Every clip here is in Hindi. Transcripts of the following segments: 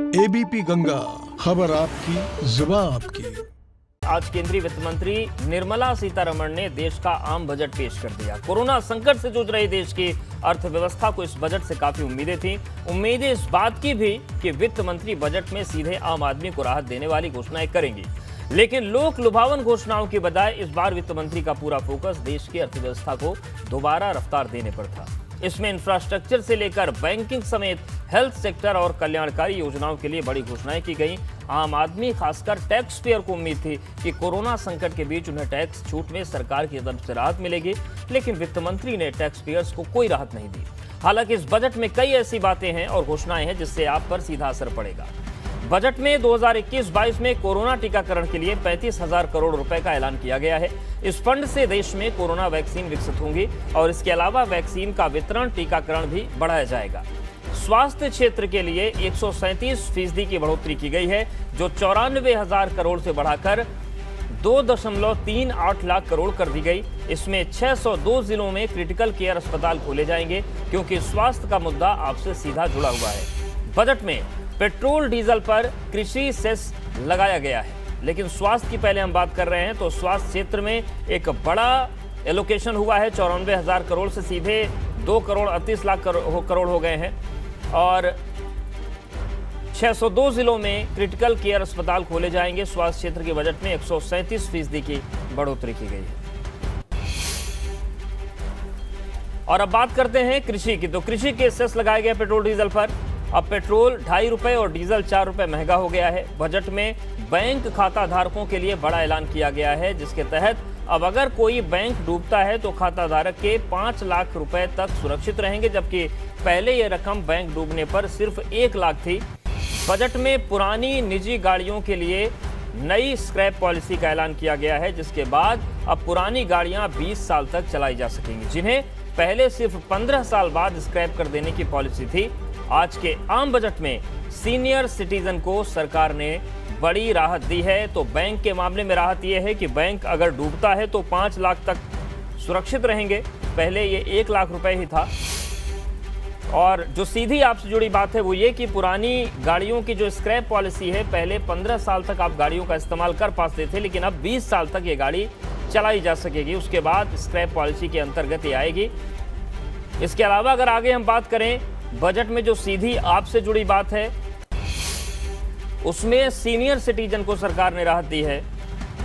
एबीपी गंगा, खबर आपकी, जुबान आपकी। आज केंद्रीय वित्त मंत्री निर्मला सीतारमण ने देश का आम बजट पेश कर दिया। कोरोना संकट से जूझ रही देश की अर्थव्यवस्था को इस बजट से काफी उम्मीदें थीं। उम्मीदें इस बात की भी कि वित्त मंत्री बजट में सीधे आम आदमी को राहत देने वाली घोषणाएं करेंगी, लेकिन लोक लुभावन घोषणाओं की बजाय इस बार वित्त मंत्री का पूरा फोकस देश की अर्थव्यवस्था को दोबारा रफ्तार देने पर था। इसमें इंफ्रास्ट्रक्चर से लेकर बैंकिंग समेत हेल्थ सेक्टर और कल्याणकारी योजनाओं के लिए बड़ी घोषणाएं की गई। आम आदमी, खासकर टैक्स पेयर को उम्मीद थी कि कोरोना संकट के बीच उन्हें टैक्स छूट में सरकार की तरफ से राहत मिलेगी, लेकिन वित्त मंत्री ने टैक्स पेयर्स को कोई राहत नहीं दी। हालांकि इस बजट में कई ऐसी बातें हैं और घोषणाएं हैं जिससे आप पर सीधा असर पड़ेगा। बजट में 2021-22 में कोरोना टीकाकरण के लिए 35,000 करोड़ रुपए का ऐलान किया गया है। इस फंड से देश में कोरोना वैक्सीन विकसित होंगी और इसके अलावा वैक्सीन का वितरण, टीकाकरण भी बढ़ाया जाएगा। स्वास्थ्य क्षेत्र के लिए 137% की बढ़ोतरी की गई है, जो 94,000 करोड़ से बढ़ाकर 2.38 लाख करोड़ कर दी गई। इसमें 602 जिलों में क्रिटिकल केयर अस्पताल खोले जाएंगे, क्योंकि स्वास्थ्य का मुद्दा आपसे सीधा जुड़ा हुआ है। बजट में पेट्रोल डीजल पर कृषि सेस लगाया गया है, लेकिन स्वास्थ्य की पहले हम बात कर रहे हैं तो स्वास्थ्य क्षेत्र में एक बड़ा एलोकेशन हुआ है। 94,000 करोड़ से सीधे 2.38 लाख करोड़ हो गए हैं और 602 जिलों में क्रिटिकल केयर अस्पताल खोले जाएंगे। स्वास्थ्य क्षेत्र के बजट में 137% की बढ़ोतरी की गई है। और अब बात करते हैं कृषि की, तो कृषि के सेस लगाए गए पेट्रोल डीजल पर। अब पेट्रोल 2.5 रुपए और डीजल 4 रुपए महंगा हो गया है। बजट में बैंक खाता धारकों के लिए बड़ा ऐलान किया गया है, जिसके तहत अब अगर कोई बैंक डूबता है तो खाता धारक के 5 लाख रुपए तक सुरक्षित रहेंगे, जबकि पहले यह रकम बैंक डूबने पर सिर्फ 1 लाख थी। बजट में पुरानी निजी गाड़ियों के लिए नई स्क्रैप पॉलिसी का ऐलान किया गया है, जिसके बाद अब पुरानी गाड़ियां 20 साल तक चलाई जा सकेंगी, जिन्हें पहले सिर्फ 15 साल बाद स्क्रैप कर देने की पॉलिसी थी। आज के आम बजट में सीनियर सिटीजन को सरकार ने बड़ी राहत दी है। तो बैंक के मामले में राहत यह है कि बैंक अगर डूबता है तो 5 लाख तक सुरक्षित रहेंगे, पहले ये 1 लाख रुपए ही था। और जो सीधी आपसे जुड़ी बात है वो ये कि पुरानी गाड़ियों की जो स्क्रैप पॉलिसी है, पहले 15 साल तक आप गाड़ियों का इस्तेमाल कर पाते थे, लेकिन अब 20 साल तक ये गाड़ी चलाई जा सकेगी। उसके बाद स्क्रैप पॉलिसी के अंतर्गत ये आएगी। इसके अलावा अगर आगे हम बात करें, बजट में जो सीधी आपसे जुड़ी बात है उसमें सीनियर सिटीजन को सरकार ने राहत दी है,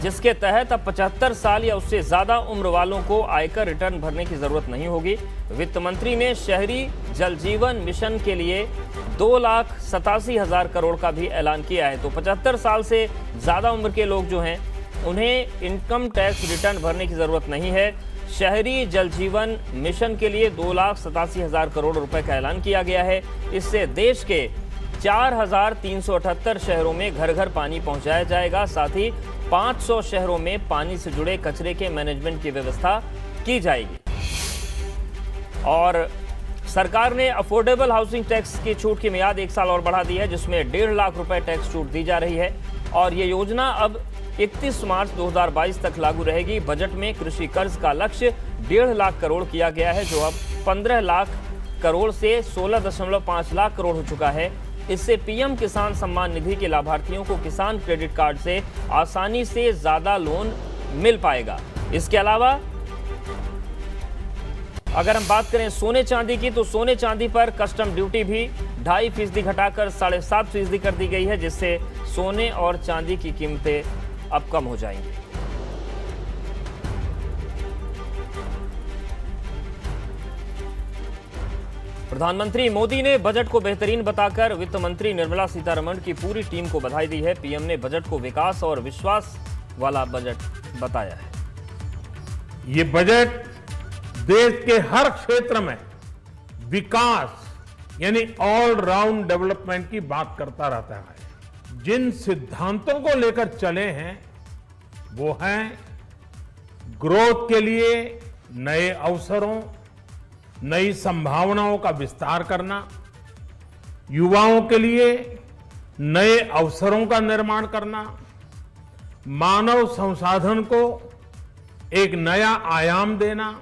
जिसके तहत अब 75 साल या उससे ज्यादा उम्र वालों को आयकर रिटर्न भरने की जरूरत नहीं होगी। वित्त मंत्री ने शहरी जल जीवन मिशन के लिए 2,87,000 करोड़ का भी ऐलान किया है। तो 75 साल से ज्यादा उम्र के लोग जो हैं उन्हें इनकम टैक्स रिटर्न भरने की जरूरत नहीं है। शहरी जल जीवन मिशन के लिए 2,87,000 करोड़ रुपए का ऐलान किया गया है। इससे देश के 4,378 शहरों में घर घर पानी पहुंचाया जाएगा। साथ ही 500 शहरों में पानी से जुड़े कचरे के मैनेजमेंट की व्यवस्था की जाएगी। और सरकार ने अफोर्डेबल हाउसिंग टैक्स की छूट की मियाद 1 साल और बढ़ा दी है, जिसमें 1.5 लाख रुपए टैक्स छूट दी जा रही है और ये योजना अब 31 मार्च 2022 तक लागू रहेगी। बजट में कृषि कर्ज का लक्ष्य 1.5 लाख करोड़ किया गया है, जो अब 15 लाख करोड़ से 16.5 लाख करोड़ हो चुका है। इससे पीएम किसान सम्मान निधि के लाभार्थियों को किसान क्रेडिट कार्ड से आसानी से ज्यादा लोन मिल पाएगा। इसके अलावा अगर हम बात करें सोने चांदी की, तो सोने चांदी पर कस्टम ड्यूटी भी 2.5% घटाकर 7.5% कर दी गई है, जिससे सोने और चांदी की कीमतें अब कम हो जाएंगी। प्रधानमंत्री मोदी ने बजट को बेहतरीन बताकर वित्त मंत्री निर्मला सीतारमण की पूरी टीम को बधाई दी है। पीएम ने बजट को विकास और विश्वास वाला बजट बताया है। ये बजट देश के हर क्षेत्र में विकास यानी ऑल राउंड डेवलपमेंट की बात करता रहता है। जिन सिद्धांतों को लेकर चले हैं वो हैं ग्रोथ के लिए नए अवसरों, नई संभावनाओं का विस्तार करना, युवाओं के लिए नए अवसरों का निर्माण करना, मानव संसाधन को एक नया आयाम देना,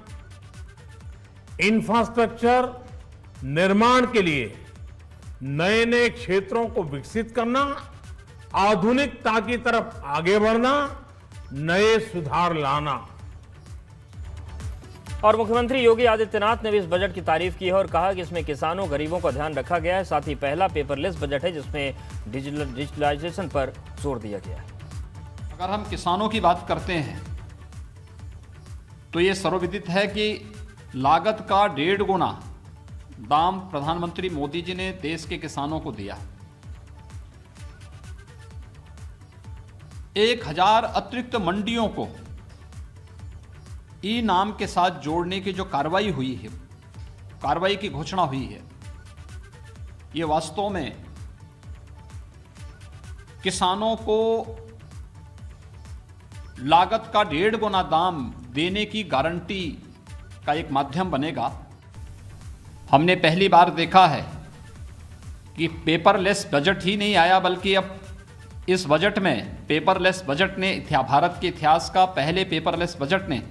इंफ्रास्ट्रक्चर निर्माण के लिए नए नए क्षेत्रों को विकसित करना, आधुनिकता की तरफ आगे बढ़ना, नए सुधार लाना। और मुख्यमंत्री योगी आदित्यनाथ ने भी इस बजट की तारीफ की है और कहा कि इसमें किसानों गरीबों का ध्यान रखा गया है। साथ ही पहला पेपरलेस बजट है जिसमें डिजिटलाइजेशन पर जोर दिया गया है। अगर हम किसानों की बात करते हैं तो ये सर्वविदित है कि लागत का 1.5 गुना दाम प्रधानमंत्री मोदी जी ने देश के किसानों को दिया। 1000 अतिरिक्त मंडियों को ई नाम के साथ जोड़ने की जो कार्रवाई हुई है, कार्रवाई की घोषणा हुई है, ये वास्तव में किसानों को लागत का 1.5 गुना दाम देने की गारंटी का एक माध्यम बनेगा। हमने पहली बार देखा है कि पेपरलेस बजट ही नहीं आया, बल्कि अब इस बजट में पेपरलेस बजट ने भारत के इतिहास का पहले पेपरलेस बजट ने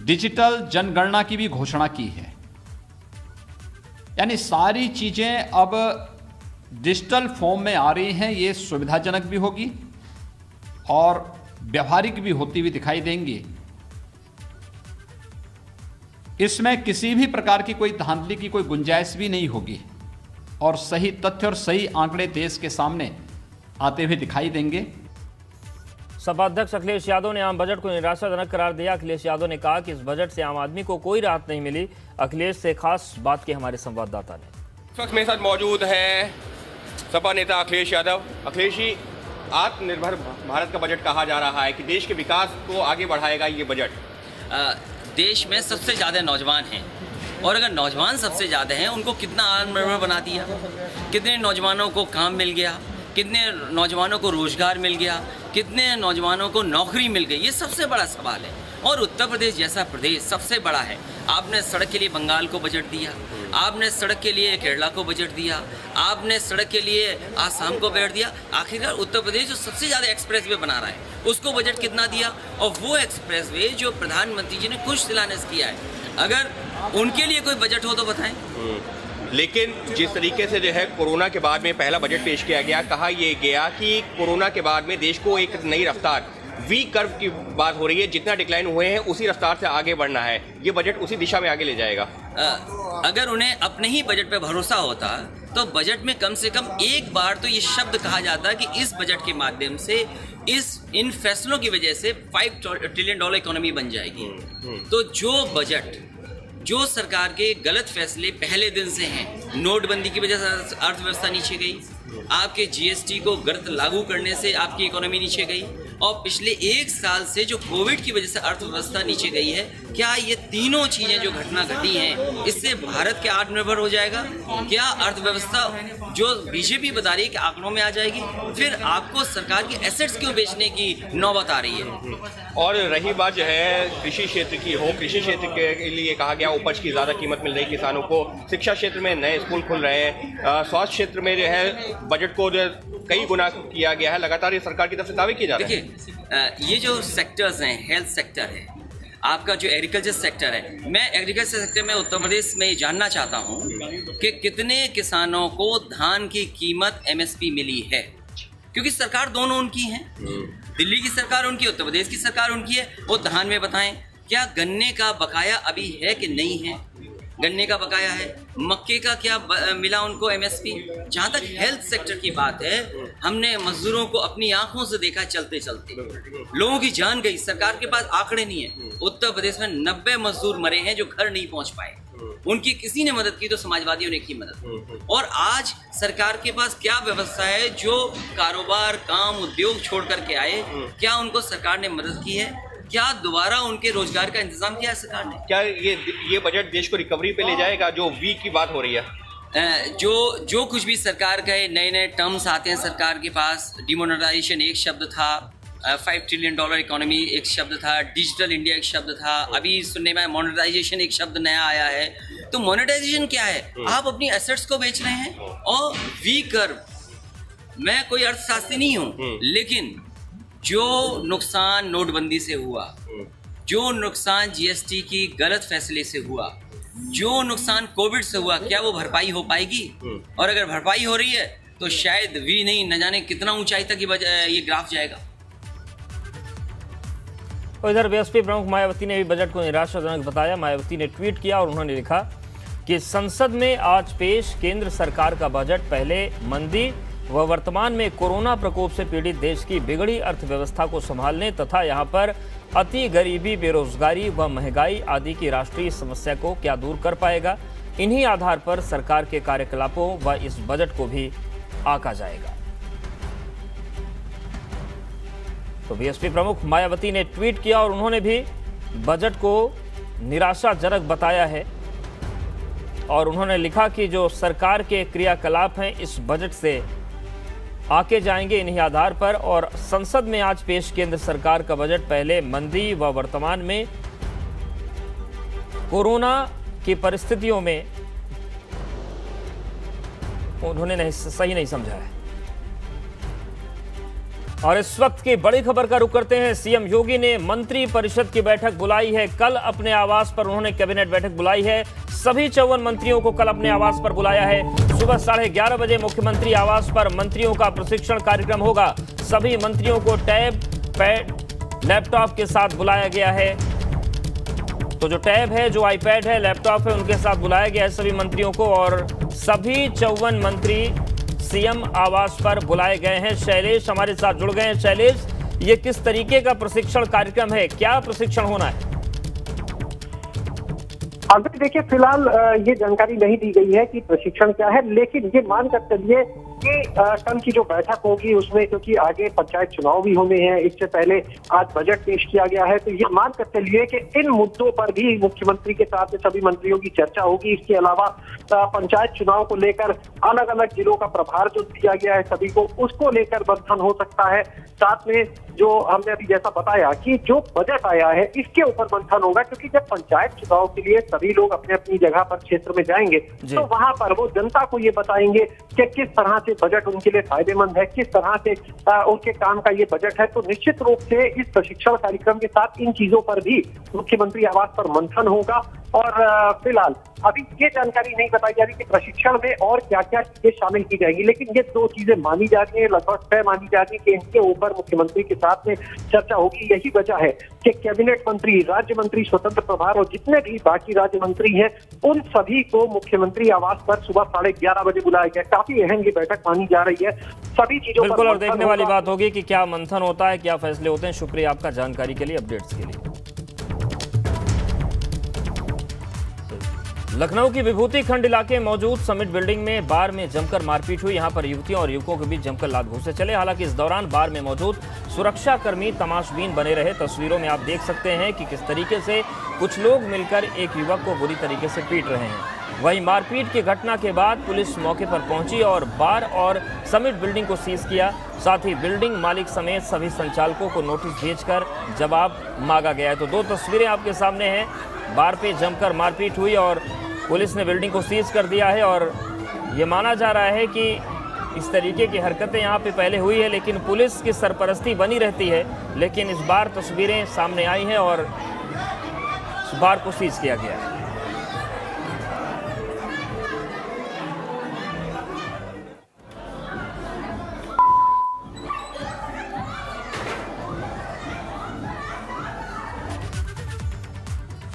डिजिटल जनगणना की भी घोषणा की है। यानी सारी चीजें अब डिजिटल फॉर्म में आ रही हैं। ये सुविधाजनक भी होगी और व्यवहारिक भी होती हुई दिखाई देंगी। इसमें किसी भी प्रकार की कोई धांधली की कोई गुंजाइश भी नहीं होगी और सही तथ्य और सही आंकड़े देश के सामने आते हुए दिखाई देंगे। सपा अध्यक्ष अखिलेश यादव ने आम बजट को निराशाजनक करार दिया। अखिलेश यादव ने कहा कि इस बजट से आम आदमी को कोई राहत नहीं मिली। अखिलेश से खास बात की हमारे संवाददाता ने। इस वक्त मेरे साथ मौजूद है सपा नेता अखिलेश यादव। अखिलेश जी, आत्मनिर्भर भारत का बजट कहा जा रहा है कि देश के विकास को आगे बढ़ाएगा ये बजट। देश में सबसे ज़्यादा नौजवान हैं और अगर नौजवान सबसे ज़्यादा हैं, उनको कितना आत्मनिर्भर बना दिया, कितने नौजवानों को काम मिल गया, कितने नौजवानों को रोजगार मिल गया, कितने नौजवानों को नौकरी मिल गई, ये सबसे बड़ा सवाल है। और उत्तर प्रदेश जैसा प्रदेश सबसे बड़ा है। आपने सड़क के लिए बंगाल को बजट दिया, आपने सड़क के लिए केरला को बजट दिया, आपने सड़क के लिए आसाम को बजट दिया। आखिरकार उत्तर प्रदेश जो सबसे ज़्यादा एक्सप्रेसवे बना रहा है उसको बजट कितना दिया? और वो एक्सप्रेसवे जो प्रधानमंत्री जी ने खुद शिलान्यास किया है, अगर उनके लिए कोई बजट हो तो बताएं। लेकिन जिस तरीके से जो है कोरोना के बाद में पहला बजट पेश किया गया, कहा यह गया कि कोरोना के बाद में देश को एक नई रफ्तार, वी कर्व की बात हो रही है, जितना डिक्लाइन हुए हैं उसी रफ्तार से आगे बढ़ना है। ये बजट उसी दिशा में आगे ले जाएगा। अगर उन्हें अपने ही बजट पे भरोसा होता तो बजट में कम से कम एक बार तो ये शब्द कहा जाता कि इस बजट के माध्यम से इन फैसलों की वजह से $5 ट्रिलियन इकोनॉमी बन जाएगी। तो जो सरकार के गलत फैसले पहले दिन से हैं, नोटबंदी की वजह से अर्थव्यवस्था नीचे गई, आपके जीएसटी को गलत लागू करने से आपकी इकोनॉमी नीचे गई, और पिछले 1 साल से जो कोविड की वजह से अर्थव्यवस्था नीचे गई है, क्या ये तीनों चीजें जो घटना घटी हैं इससे भारत के आत्मनिर्भर हो जाएगा? क्या अर्थव्यवस्था जो बीजेपी बता रही है कि आंकड़ों में आ जाएगी? फिर आपको सरकार के एसेट्स क्यों बेचने की नौबत आ रही है? और रही बात जो है कृषि क्षेत्र की हो, कृषि क्षेत्र के लिए कहा गया उपज की ज़्यादा कीमत मिल रही किसानों को, शिक्षा क्षेत्र में नए स्कूल खुल रहे हैं, स्वास्थ्य क्षेत्र में जो है बजट को जो कई गुना किया गया है। लगातार ये सरकार की तरफ से दावे किए जा रहे हैं। देखिए, ये जो सेक्टर्स हैं, हेल्थ सेक्टर है, आपका जो एग्रीकल्चर सेक्टर है, मैं एग्रीकल्चर सेक्टर में उत्तर प्रदेश में ये जानना चाहता हूँ कि कितने किसानों को धान की कीमत MSP मिली है, क्योंकि सरकार दोनों उनकी है। दिल्ली की सरकार उनकी, उत्तर प्रदेश की सरकार उनकी है। वो धान में बताएं, क्या गन्ने का बकाया अभी है कि नहीं है? गन्ने का बकाया है। मक्के का क्या मिला उनको MSP? जहाँ तक हेल्थ सेक्टर की बात है, हमने मजदूरों को अपनी आंखों से देखा चलते चलते, लोगों की जान गई। सरकार के पास आंकड़े नहीं है। उत्तर प्रदेश में 90 मजदूर मरे हैं जो घर नहीं पहुंच पाए। उनकी किसी ने मदद की तो समाजवादियों ने की मदद। और आज सरकार के पास क्या व्यवस्था है? जो कारोबार, काम, उद्योग छोड़ करके आए, क्या उनको सरकार ने मदद की है? क्या दोबारा उनके रोजगार का इंतजाम किया है सरकार ने? क्या ये बजट देश को रिकवरी पे ले जाएगा, जो वी की बात हो रही है? जो कुछ भी सरकार कहे, नए नए टर्म्स आते हैं सरकार के पास। डिमोनेटाइजेशन एक शब्द था, $5 ट्रिलियन इकोनॉमी एक शब्द था, डिजिटल इंडिया एक शब्द था, अभी सुनने में मोनेटाइजेशन एक शब्द नया आया है। तो मोनेटाइजेशन क्या है? आप अपनी एसेट्स को बेच रहे हैं। और वी कर्व, मैं कोई अर्थशास्त्री नहीं हूँ, लेकिन जो नुकसान नोटबंदी से हुआ, जो नुकसान GST की गलत फैसले से हुआ, जो नुकसान कोविड से हुआ क्या वो भरपाई हो पाएगी? और अगर भरपाई हो रही है तो शायद वी नहीं न जाने कितना ऊंचाई तक ये ग्राफ जाएगा। और इधर बीएसपी प्रमुख मायावती ने भी बजट को निराशाजनक बताया। मायावती ने ट्वीट किया और उन्होंने लिखा कि संसद में आज पेश केंद्र सरकार का बजट पहले मंदी व वर्तमान में कोरोना प्रकोप से पीड़ित देश की बिगड़ी अर्थव्यवस्था को संभालने तथा यहां पर अति गरीबी, बेरोजगारी व महंगाई आदि की राष्ट्रीय समस्या को क्या दूर कर पाएगा। इन्हीं आधार पर सरकार के कार्यकलापों व इस बजट को भी आंका जाएगा। तो बीएसपी प्रमुख मायावती ने ट्वीट किया और उन्होंने भी बजट को निराशाजनक बताया है और उन्होंने लिखा कि जो सरकार के क्रियाकलाप हैं इस बजट से आके जाएंगे इन्हीं आधार पर। और संसद में आज पेश केंद्र सरकार का बजट पहले मंदी व वर्तमान में कोरोना की परिस्थितियों में उन्होंने सही नहीं समझा है। और इस वक्त की बड़ी खबर का रुख करते हैं। सीएम योगी ने मंत्री परिषद की बैठक बुलाई है। कल अपने आवास पर उन्होंने कैबिनेट बैठक बुलाई है। सभी 54 मंत्रियों को कल अपने आवास पर बुलाया है। सुबह 11:30 बजे मुख्यमंत्री आवास पर मंत्रियों का प्रशिक्षण कार्यक्रम होगा। सभी मंत्रियों को टैब, पैड, लैपटॉप के साथ बुलाया गया है। तो जो टैब है, जो आईपैड है, लैपटॉप है, उनके साथ बुलाया गया है सभी मंत्रियों को। और सभी 54 मंत्री सीएम आवास पर बुलाए गए हैं। शैलेश हमारे साथ जुड़ गए हैं। शैलेश, ये किस तरीके का प्रशिक्षण कार्यक्रम है, क्या प्रशिक्षण होना है? अभी देखिए, फिलहाल ये जानकारी नहीं दी गई है कि प्रशिक्षण क्या है, लेकिन ये मान कर चलिए कि कल की जो बैठक होगी उसमें, क्योंकि आगे पंचायत चुनाव भी होने हैं, इससे पहले आज बजट पेश किया गया है, तो ये मान कर चलिए कि इन मुद्दों पर भी मुख्यमंत्री के साथ सभी मंत्रियों की चर्चा होगी। इसके अलावा पंचायत चुनाव को लेकर अलग अलग जिलों का प्रभार जो दिया गया है सभी को, उसको लेकर मंथन हो सकता है। साथ में जो हमने अभी जैसा बताया कि जो बजट आया है इसके ऊपर मंथन होगा, क्योंकि जब पंचायत चुनाव के लिए सभी लोग अपने अपनी जगह पर क्षेत्र में जाएंगे तो वहां पर वो जनता को ये बताएंगे कि किस तरह से बजट उनके लिए फायदेमंद है, किस तरह से उनके काम का ये बजट है। तो निश्चित रूप से इस प्रशिक्षण कार्यक्रम के साथ इन चीजों पर भी मुख्यमंत्री आवास पर मंथन होगा। और फिलहाल अभी ये जानकारी नहीं बताई जा रही कि प्रशिक्षण में और क्या क्या चीजें शामिल की जाएंगी, लेकिन ये 2 चीजें मानी जा रही है, लगभग 6 मानी जा रही है कि इनके ऊपर मुख्यमंत्री के साथ में चर्चा होगी। यही वजह है कि कैबिनेट मंत्री, राज्य मंत्री, स्वतंत्र प्रभार और जितने भी बाकी राज्य मंत्री हैं उन सभी को मुख्यमंत्री आवास पर सुबह 11:30 बजे बुलाया गया। काफी अहम ये बैठक मानी जा रही है। सभी चीजों बिल्कुल, और देखने वाली बात होगी कि क्या मंथन होता है, क्या फैसले होते हैं। शुक्रिया आपका जानकारी के लिए, अपडेट्स के लिए। लखनऊ की विभूति खंड इलाके में मौजूद समिट बिल्डिंग में बार में जमकर मारपीट हुई। यहां पर युवतियों और युवकों के बीच जमकर लात घूंसे चले। हालांकि इस दौरान बार में मौजूद सुरक्षाकर्मी तमाशबीन बने रहे। तस्वीरों में आप देख सकते हैं कि किस तरीके से कुछ लोग मिलकर एक युवक को बुरी तरीके से पीट रहे हैं। वहीं मारपीट की घटना के बाद पुलिस मौके पर पहुंची और बार और समिट बिल्डिंग को सीज किया। साथ ही बिल्डिंग मालिक समेत सभी संचालकों को नोटिस भेजकर जवाब मांगा गया है। तो 2 तस्वीरें आपके सामने हैं। बार पे जमकर मारपीट हुई और पुलिस ने बिल्डिंग को सीज कर दिया है। और ये माना जा रहा है कि इस तरीके की हरकतें यहाँ पे पहले हुई है, लेकिन पुलिस की सरपरस्ती बनी रहती है। लेकिन इस बार तस्वीरें सामने आई हैं और इस बार को सीज किया गया है।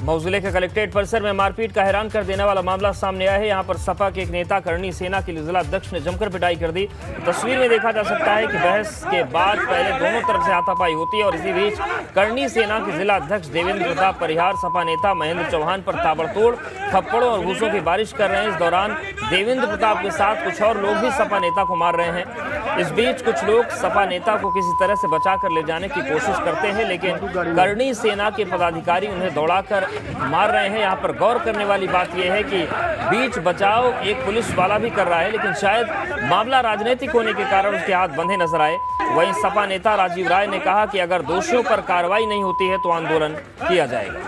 मऊ जिले के कलेक्ट्रेट परिसर में मारपीट का हैरान कर देने वाला मामला सामने आया है। यहां पर सपा के एक नेता करणी सेना के जिला अध्यक्ष ने जमकर पिटाई कर दी। तस्वीर में देखा जा सकता है कि बहस के बाद पहले दोनों तरफ से हाथापाई होती है और इसी बीच करणी सेना के जिला अध्यक्ष देवेंद्र प्रताप परिहार सपा नेता महेंद्र चौहान पर ताबड़तोड़ थप्पड़ों और घूसों की बारिश कर रहे हैं। इस दौरान देवेंद्र प्रताप के साथ कुछ और लोग भी सपा नेता को मार रहे हैं। इस बीच कुछ लोग सपा नेता को किसी तरह से बचाकर ले जाने की कोशिश करते हैं, लेकिन करणी सेना के पदाधिकारी उन्हें दौड़ाकर मार रहे हैं। यहाँ पर गौर करने वाली बात यह है कि बीच बचाव एक पुलिस वाला भी कर रहा है, लेकिन शायद मामला राजनीतिक होने के कारण उसके हाथ बंधे नजर आए। वहीं सपा नेता राजीव राय ने कहा कि अगर दोषियों पर कार्रवाई नहीं होती है तो आंदोलन किया जाएगा।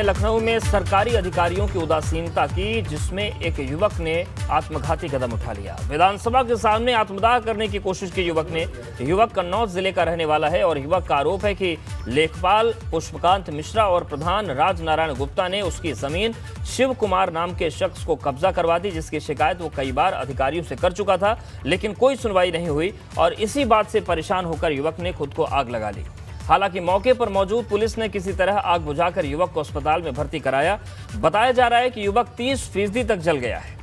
लखनऊ में सरकारी अधिकारियों की उदासीनता की, जिसमें एक युवक ने आत्मघाती कदम उठा लिया। विधानसभा के सामने आत्मदाह करने की कोशिश की युवक ने। युवक कन्नौज जिले का रहने वाला है और युवक का आरोप है कि लेखपाल पुष्पकांत मिश्रा और प्रधान राजनारायण गुप्ता ने उसकी जमीन शिव कुमार नाम के शख्स को कब्जा करवा दी, जिसकी शिकायत वो कई बार अधिकारियों से कर चुका था, लेकिन कोई सुनवाई नहीं हुई और इसी बात से परेशान होकर युवक ने खुद को आग लगा ली। हालांकि मौके पर मौजूद पुलिस ने किसी तरह आग बुझाकर युवक को अस्पताल में भर्ती कराया। बताया जा रहा है कि युवक 30% तक जल गया है।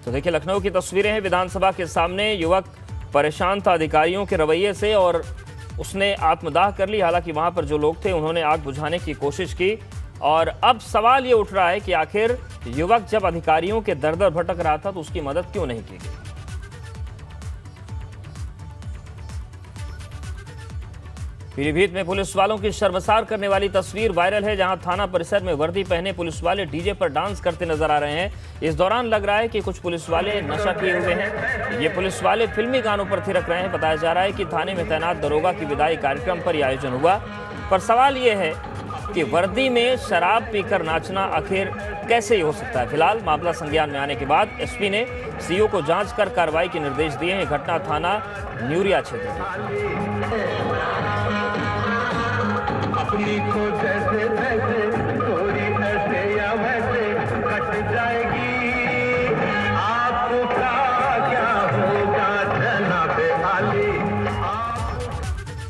तो देखिए, लखनऊ की तस्वीरें हैं। विधानसभा के सामने युवक परेशान था अधिकारियों के रवैये से और उसने आत्मदाह कर ली। हालांकि वहां पर जो लोग थे उन्होंने आग बुझाने की कोशिश की और अब सवाल ये उठ रहा है कि आखिर युवक जब अधिकारियों के दर-दर भटक रहा था तो उसकी मदद क्यों नहीं की गई। पीलीभीत में पुलिस वालों की शर्मसार करने वाली तस्वीर वायरल है, जहां थाना परिसर में वर्दी पहने पुलिस वाले डीजे पर डांस करते नजर आ रहे हैं। इस दौरान लग रहा है कि कुछ पुलिस वाले नशा किए हुए हैं। ये पुलिस वाले फिल्मी गानों पर थिरक रहे हैं। बताया जा रहा है कि थाने में तैनात दरोगा की विदाई कार्यक्रम पर यह आयोजन हुआ, पर सवाल ये है कि वर्दी में शराब पीकर नाचना आखिर कैसे हो सकता है। फिलहाल मामला संज्ञान में आने के बाद एसपी ने सीओ को जांच कर कार्रवाई के निर्देश दिए हैं। घटना थाना न्यूरिया क्षेत्र की। अपनी को जैसे वैसे थोड़ी ऐसे या वैसे कट जाएगी, आपको क्या होगा जनाबे आली।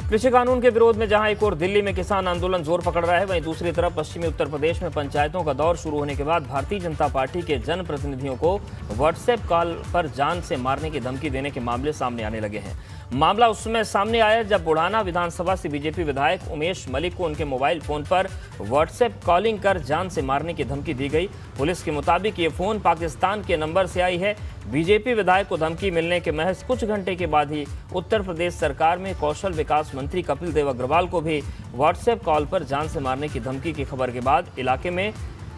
कृषि कानून के विरोध में जहां एक और दिल्ली में किसान आंदोलन जोर पकड़ रहा है, वहीं दूसरी तरफ पश्चिमी उत्तर प्रदेश में पंचायतों का दौर शुरू होने के बाद भारतीय जनता पार्टी के जनप्रतिनिधियों को व्हाट्सएप कॉल पर जान से मारने की धमकी देने के मामले सामने आने लगे हैं। मामला उस समय सामने आया जब बुढ़ाना विधानसभा से बीजेपी विधायक उमेश मलिक को उनके मोबाइल फोन पर व्हाट्सएप कॉलिंग कर जान से मारने की धमकी दी गई। पुलिस के मुताबिक ये फोन पाकिस्तान के नंबर से आई है। बीजेपी विधायक को धमकी मिलने के महज कुछ घंटे के बाद ही उत्तर प्रदेश सरकार में कौशल विकास मंत्री कपिल देव अग्रवाल को भी व्हाट्सएप कॉल पर जान से मारने की धमकी की खबर के बाद इलाके में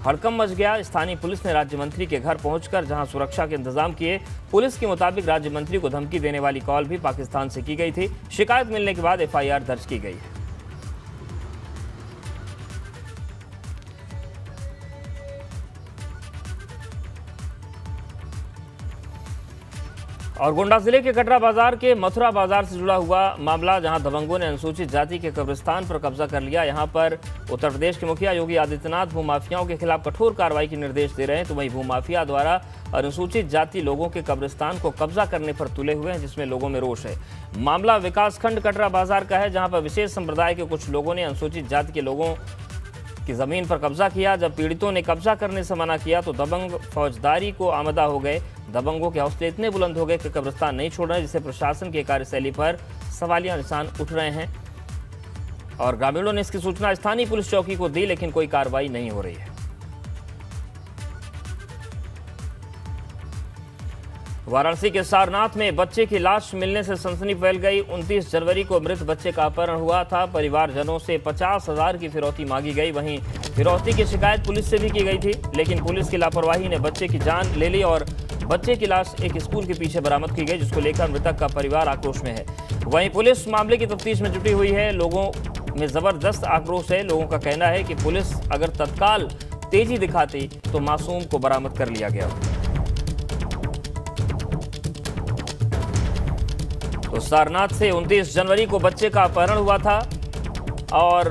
हड़कंप मच गया। स्थानीय पुलिस ने राज्य मंत्री के घर पहुंचकर जहां सुरक्षा के इंतजाम किए। पुलिस के मुताबिक राज्य मंत्री को धमकी देने वाली कॉल भी पाकिस्तान से की गई थी। शिकायत मिलने के बाद एफआईआर दर्ज की गई है। और गोंडा जिले के कटरा बाजार के मथुरा बाजार से जुड़ा हुआ मामला, जहां दबंगों ने अनुसूचित जाति के कब्रिस्तान पर कब्जा कर लिया। यहां पर उत्तर प्रदेश के मुखिया योगी आदित्यनाथ भूमाफियाओं के खिलाफ कठोर कार्रवाई के निर्देश दे रहे हैं, तो वहीं भूमाफिया द्वारा अनुसूचित जाति लोगों के कब्रिस्तान को कब्जा करने पर तुले हुए हैं, जिसमें लोगों में रोष है। मामला विकासखंड कटरा बाजार का है, जहाँ पर विशेष संप्रदाय के कुछ लोगों ने अनुसूचित जाति के लोगों की जमीन पर कब्जा किया। जब पीड़ितों ने कब्जा करने से मना किया तो दबंग फौजदारी को आमदा हो गए। दबंगों के हौसले इतने बुलंद हो गए कि कब्रिस्तान नहीं छोड़ रहे, जिससे प्रशासन की कार्यशैली पर सवालिया निशान उठ रहे हैं। और ग्रामीणों ने इसकी सूचना स्थानीय पुलिस चौकी को दी, लेकिन कोई कार्रवाई नहीं हो रही है। वाराणसी के सारनाथ में बच्चे की लाश मिलने से सनसनी फैल गई। 29 जनवरी को मृत बच्चे का अपहरण हुआ था। परिवारजनों से 50,000 की फिरौती मांगी गई। वहीं फिरौती की शिकायत पुलिस से भी की गई थी, लेकिन पुलिस की लापरवाही ने बच्चे की जान ले ली और बच्चे की लाश एक स्कूल के पीछे बरामद की गई, जिसको लेकर मृतक का परिवार आक्रोश में है। वहीं पुलिस मामले की तफ्तीश में जुटी हुई है। लोगों में जबरदस्त आक्रोश है। लोगों का कहना है कि पुलिस अगर तत्काल तेजी दिखाती तो मासूम को बरामद कर लिया गया। तो सारनाथ से 29 जनवरी को बच्चे का अपहरण हुआ था और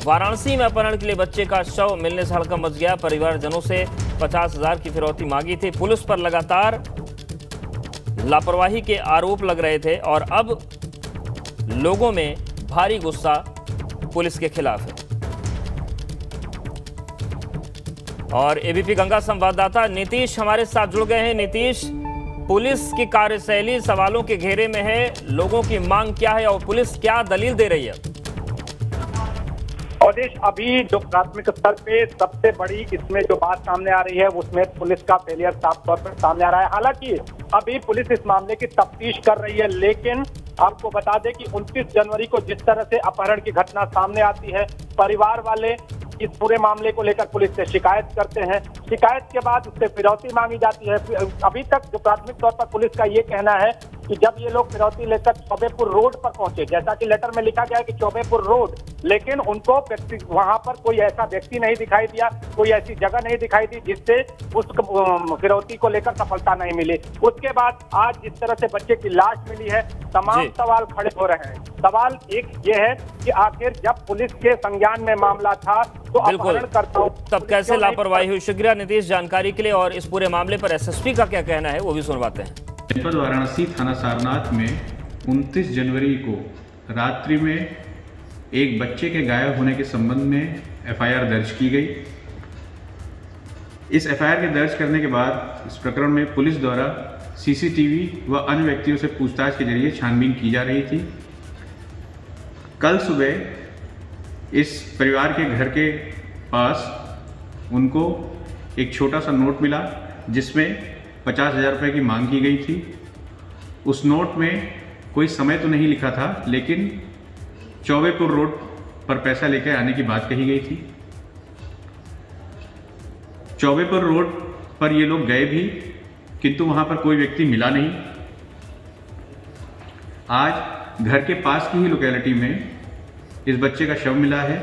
वाराणसी में अपहरण के लिए बच्चे का शव मिलने से हड़कंप मच गया। परिवारजनों से 50,000 की फिरौती मांगी थी। पुलिस पर लगातार लापरवाही के आरोप लग रहे थे और अब लोगों में भारी गुस्सा पुलिस के खिलाफ है। और एबीपी गंगा संवाददाता नीतीश हमारे साथ जुड़ गए हैं। नीतीश, पुलिस की कार्यशैली सवालों के घेरे में है, लोगों की मांग क्या है और पुलिस क्या दलील दे रही है? और देश अभी जो प्राथमिक स्तर पे सबसे बड़ी इसमें जो बात सामने आ रही है उसमें पुलिस का फेलियर साफ तौर पर सामने आ रहा है। हालांकि अभी पुलिस इस मामले की तफ्तीश कर रही है, लेकिन आपको बता दें कि 29 जनवरी को जिस तरह से अपहरण की घटना सामने आती है, परिवार वाले इस पूरे मामले को लेकर पुलिस से शिकायत करते हैं। शिकायत के बाद उससे फिरौती मांगी जाती है। अभी तक जो प्राथमिक तौर पर पुलिस का ये कहना है कि जब ये लोग फिरौती लेकर चौबेपुर रोड पर पहुंचे, जैसा कि लेटर में लिखा गया है कि चौबेपुर रोड, लेकिन उनको वहां पर कोई ऐसा व्यक्ति नहीं दिखाई दिया, कोई ऐसी जगह नहीं दिखाई दी जिससे उस फिरौती को लेकर सफलता नहीं मिली। उसके बाद आज जिस तरह से बच्चे की लाश मिली है, तमाम सवाल खड़े हो रहे हैं। सवाल एक ये है कि आखिर जब पुलिस के संज्ञान में मामला था तो अपहरणकर्ताओं तब कैसे लापरवाही हुई? शुक्रिया नीतीश जानकारी के लिए। और इस पूरे मामले पर एसएसपी का क्या कहना है वो भी सुनवाते हैं। जनपद वाराणसी थाना सारनाथ में 29 जनवरी को रात्रि में एक बच्चे के गायब होने के संबंध में एफआईआर दर्ज की गई। इस एफआईआर के दर्ज करने के बाद इस प्रकरण में पुलिस द्वारा सीसीटीवी व अन्य व्यक्तियों से पूछताछ के जरिए छानबीन की जा रही थी। कल सुबह इस परिवार के घर के पास उनको एक छोटा सा नोट मिला जिसमें 50,000 रुपये की मांग की गई थी। उस नोट में कोई समय तो नहीं लिखा था, लेकिन चौबेपुर रोड पर पैसा लेकर आने की बात कही गई थी। चौबेपुर रोड पर ये लोग गए भी, किंतु वहां पर कोई व्यक्ति मिला नहीं। आज घर के पास की ही लोकेलिटी में इस बच्चे का शव मिला है।